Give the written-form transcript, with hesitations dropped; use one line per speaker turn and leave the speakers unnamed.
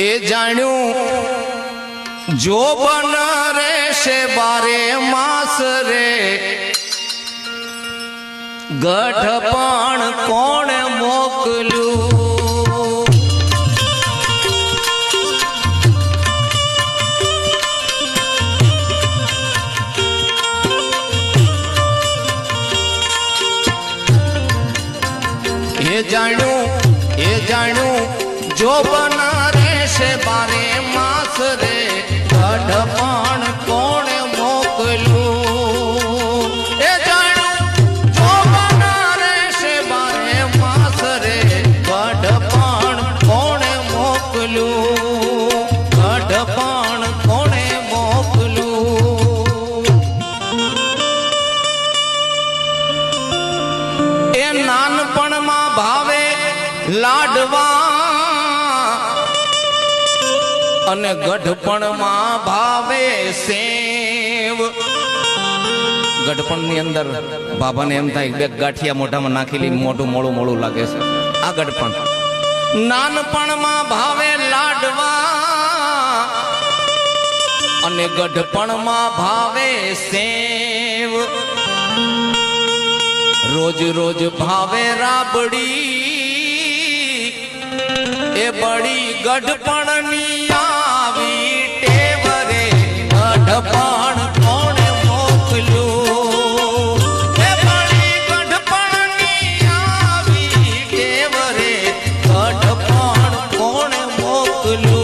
એ જાણ્યું જો બન રહેશે બારે માસ રે ગઢ પણ કોણ મોકલ્યું એ જાણ્યું જો બન રહેશે બારે માસ રે ગઢ પણ કોણે મોકલ્યું એ જાણ્યું જો બન રહેશે બારે માસ રે ગઢ પણ કોણે મોકલ્યું ગઢ પણ કોણે મોકલ્યું એ નાનપણમાં ભાવે લાડવા અને ગઢપણમાં ભાવે સેવ ગઢપણ ની અંદર બાબાને એમ થાય બે ગાંઠિયા મોઢામાં નાખેલી મોઢું મોળું મોળું લાગે છે આ ગઢપણ નાનપણમાં ભાવે લાડવા અને ગઢપણમાં ભાવે સેવ રોજ રોજ ભાવે રાબડી એ બડી ગઢપણની આવી ટેવ રે ગઢપણ કોણે મોકલ્યું એ બડી ગઢપણની આવી ટેવ રે ગઢપણ કોણે મોકલ્યું